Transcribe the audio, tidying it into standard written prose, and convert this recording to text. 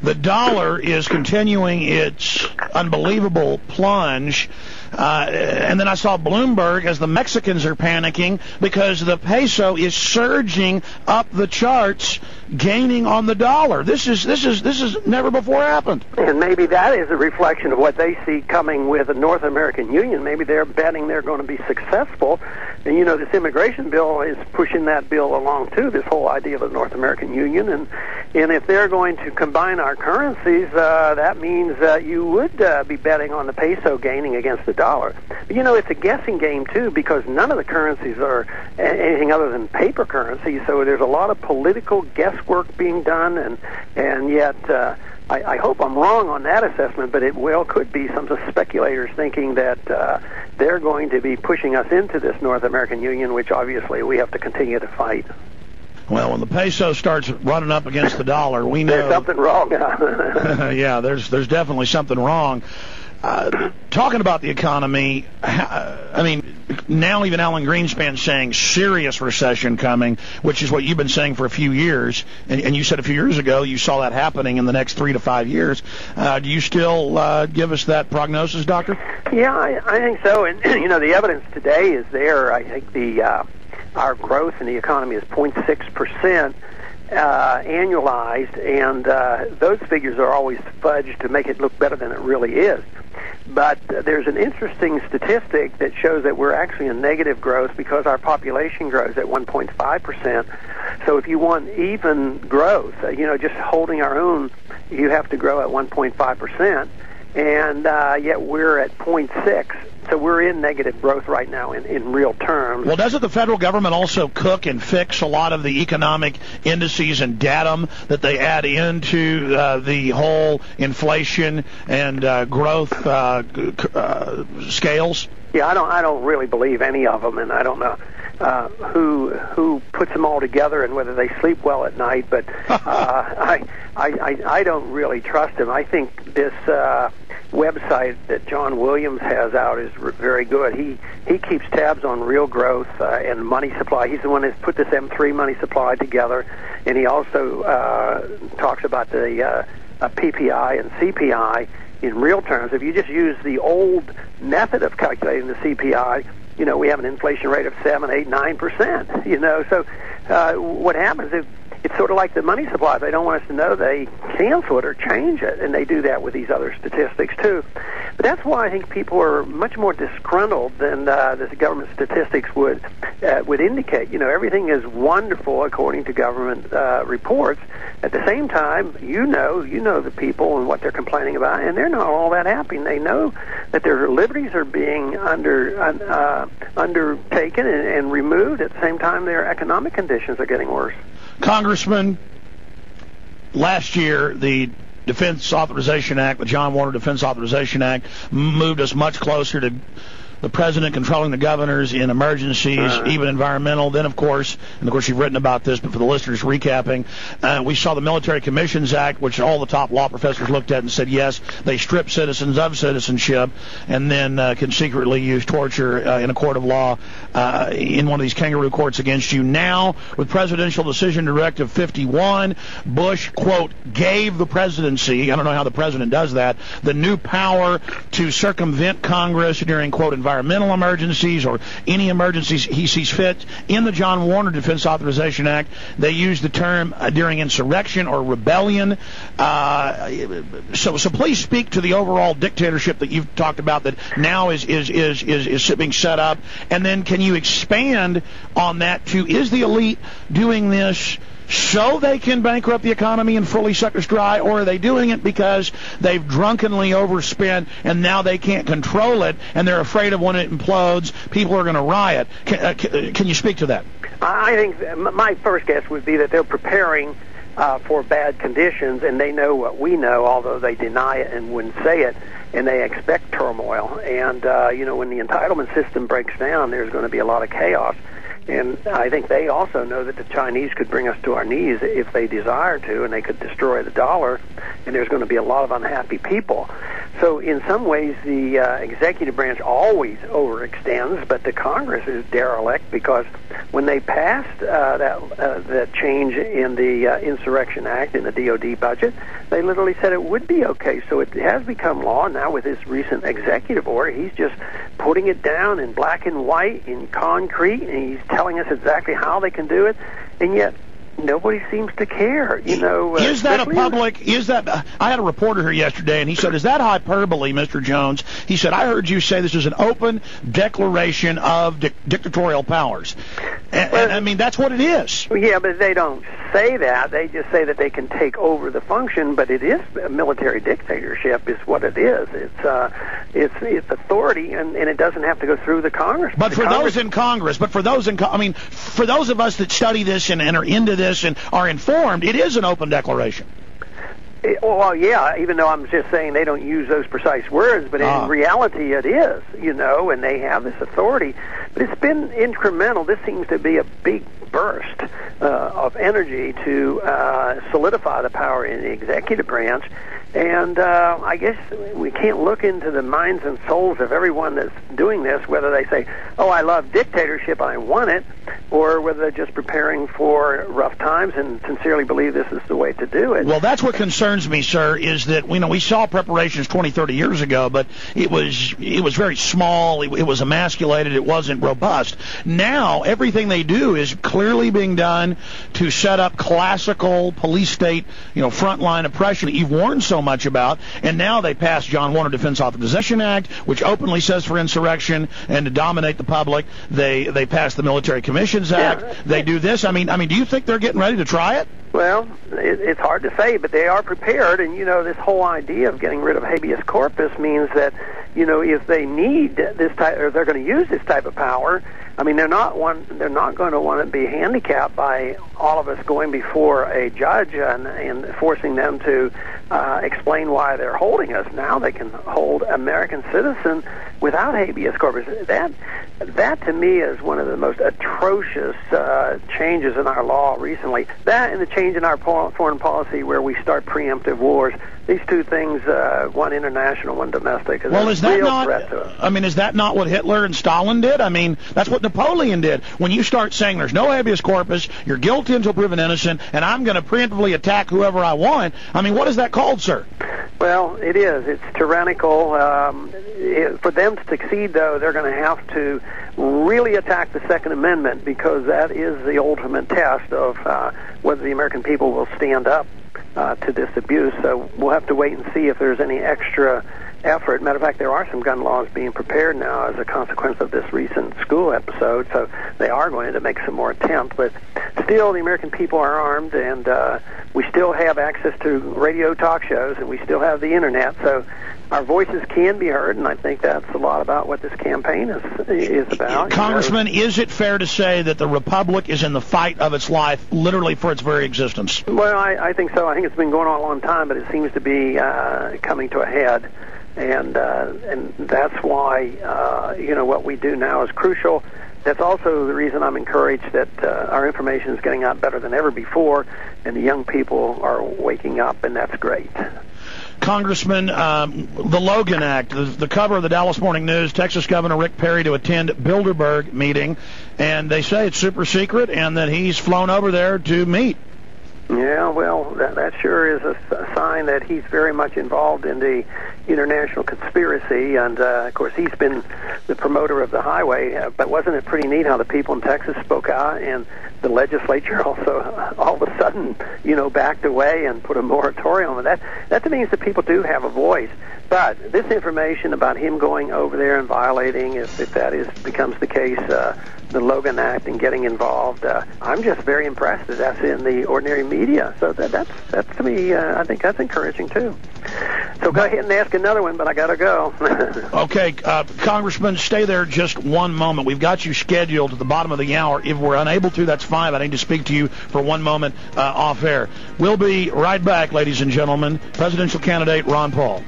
The dollar is continuing its unbelievable plunge. And then I saw Bloomberg as the Mexicans are panicking because the peso is surging up the charts, gaining on the dollar. This is never before happened. And maybe that is a reflection of what they see coming with the North American Union. Maybe they're betting they're going to be successful. And, you know, this immigration bill is pushing that bill along, too, this whole idea of the North American Union. And if they're going to combine our currencies, that means you would be betting on the peso gaining against the dollar. But, you know, it's a guessing game, too, because none of the currencies are anything other than paper currency. So there's a lot of political guesswork being done, and yet I hope I'm wrong on that assessment, but it well could be some speculators thinking that they're going to be pushing us into this North American Union, which obviously we have to continue to fight. Well, when the peso starts running up against the dollar, we know there's something wrong. Yeah, there's definitely something wrong. Talking about the economy, I mean, now even Alan Greenspan's saying serious recession coming, which is what you've been saying for a few years, and you said a few years ago you saw that happening in the next 3 to 5 years. Do you still give us that prognosis, Doctor? Yeah, I think so. And, you know, the evidence today is there. I think our growth in the economy is 0.6%. Annualized, and those figures are always fudged to make it look better than it really is. But there's an interesting statistic that shows that we're actually in negative growth because our population grows at 1.5%. So if you want even growth, you know, just holding our own, you have to grow at 1.5%, and yet we're at 0.6%. So we're in negative growth right now in real terms. Well, doesn't the federal government also cook and fix a lot of the economic indices and datum that they add into the whole inflation and growth scales? Yeah, I don't really believe any of them, and I don't know who puts them all together and whether they sleep well at night. But I don't really trust them. I think this website that John Williams has out is very good. He keeps tabs on real growth and money supply. He's the one that's put this M3 money supply together, and he also talks about the PPI and CPI in real terms. If you just use the old method of calculating the CPI, you know, we have an inflation rate of 7, 8, 9%. You know, so what happens is it's sort of like the money supply. If they don't want us to know, they cancel it or change it, and they do that with these other statistics too. But that's why I think people are much more disgruntled than the government statistics would indicate. You know, everything is wonderful according to government reports. At the same time, you know the people and what they're complaining about, and they're not all that happy. And they know that their liberties are being undertaken and removed. At the same time, their economic conditions are getting worse. Congressman, last year the Defense Authorization Act, the John Warner Defense Authorization Act, moved us much closer to the president controlling the governors in emergencies, even environmental. Then, of course, you've written about this, but for the listeners recapping, we saw the Military Commissions Act, which all the top law professors looked at and said, yes, they strip citizens of citizenship and then can secretly use torture in a court of law in one of these kangaroo courts against you. Now, with Presidential Decision Directive 51, Bush, quote, gave the presidency, I don't know how the president does that, the new power to circumvent Congress during, quote, environmental emergencies or any emergencies he sees fit. In the John Warner Defense Authorization Act, they use the term during insurrection or rebellion. So please speak to the overall dictatorship that you've talked about that now is being set up, and then can you expand on that to, is the elite doing this so they can bankrupt the economy and fully suck us dry, or are they doing it because they've drunkenly overspent and now they can't control it and they're afraid of when it implodes, people are going to riot? Can you speak to that? I think my first guess would be that they're preparing for bad conditions, and they know what we know, although they deny it and wouldn't say it, and they expect turmoil. And, when the entitlement system breaks down, there's going to be a lot of chaos. And I think they also know that the Chinese could bring us to our knees if they desire to, and they could destroy the dollar, and there's going to be a lot of unhappy people. So in some ways, the executive branch always overextends, but the Congress is derelict, because when they passed that change in the Insurrection Act in the DOD budget, they literally said it would be okay. So it has become law now with this recent executive order. He's just putting it down in black and white, in concrete, and he's telling us exactly how they can do it, and yet nobody seems to care, Is that a public, I had a reporter here yesterday, and he said, is that hyperbole, Mr. Jones? He said, I heard you say this is an open declaration of dictatorial powers. And I mean, that's what it is. Yeah, but they don't say that. They just say that they can take over the function, but it is a military dictatorship is what it is. It's authority, and it doesn't have to go through the Congress. But for those in Congress, for those of us that study this and are into this and are informed, it is an open declaration. Well, yeah, even though I'm just saying they don't use those precise words, but in reality it is, and they have this authority. But it's been incremental. This seems to be a big burst of energy to solidify the power in the executive branch. And I guess we can't look into the minds and souls of everyone that's doing this, whether they say, oh, I love dictatorship, I want it, or whether they're just preparing for rough times and sincerely believe this is the way to do it. Well, that's what concerns me, sir, is that we saw preparations 20, 30 years ago, but it was very small, it was emasculated, it wasn't robust. Now, everything they do is clearly being done to set up classical police state, frontline oppression that you've warned so much about, and now they passed John Warner Defense Authorization Act, which openly says for insurrection and to dominate the public. They passed the Military Commissions Act. Yeah. They do this. I mean, do you think they're getting ready to try it? Well, it's hard to say, but they are prepared, and this whole idea of getting rid of habeas corpus means that if they need this type, or they're going to use this type of power, I mean, they're not going to want to be handicapped by all of us going before a judge and forcing them to explain why they're holding us. Now they can hold American citizen without habeas corpus. That to me is one of the most atrocious changes in our law recently. That and the change in our foreign policy, where we start preemptive wars. These two things, one international, one domestic, is a real threat to us. I mean, is that not what Hitler and Stalin did? I mean, that's what Napoleon did. When you start saying there's no habeas corpus, you're guilty until proven innocent, and I'm going to preemptively attack whoever I want, I mean, what is that called, sir? Well, it is. It's tyrannical. For them to succeed, though, they're going to have to really attack the Second Amendment, because that is the ultimate test of whether the American people will stand up to this abuse. So we'll have to wait and see if there's any extra effort. Matter of fact, there are some gun laws being prepared now as a consequence of this recent school episode, so they are going to make some more attempts. But still, the American people are armed, and we still have access to radio talk shows, and we still have the Internet, so our voices can be heard, and I think that's a lot about what this campaign is about. Congressman, is it fair to say that the Republic is in the fight of its life, literally for its very existence? Well, I think so. I think it's been going on a long time, but it seems to be coming to a head, and that's why what we do now is crucial. That's also the reason I'm encouraged that our information is getting out better than ever before, and the young people are waking up, and that's great. Congressman, the Logan Act, the cover of the Dallas Morning News, Texas Governor Rick Perry to attend Bilderberg meeting, and they say it's super secret and that he's flown over there to meet. Yeah, well, that sure is a sign that he's very much involved in the international conspiracy, and of course he's been the promoter of the highway, but wasn't it pretty neat how the people in Texas spoke out, and the legislature also all of a sudden, backed away and put a moratorium on that. That means that people do have a voice. But this information about him going over there and violating, if that becomes the case, the Logan Act and getting involved, I'm just very impressed that that's in the ordinary media. So that's to me, I think that's encouraging too. So go ahead and ask another one, but I got to go. Okay, Congressman, stay there just one moment. We've got you scheduled at the bottom of the hour. If we're unable to, that's fine. I need to speak to you for one moment off air. We'll be right back, ladies and gentlemen. Presidential candidate Ron Paul.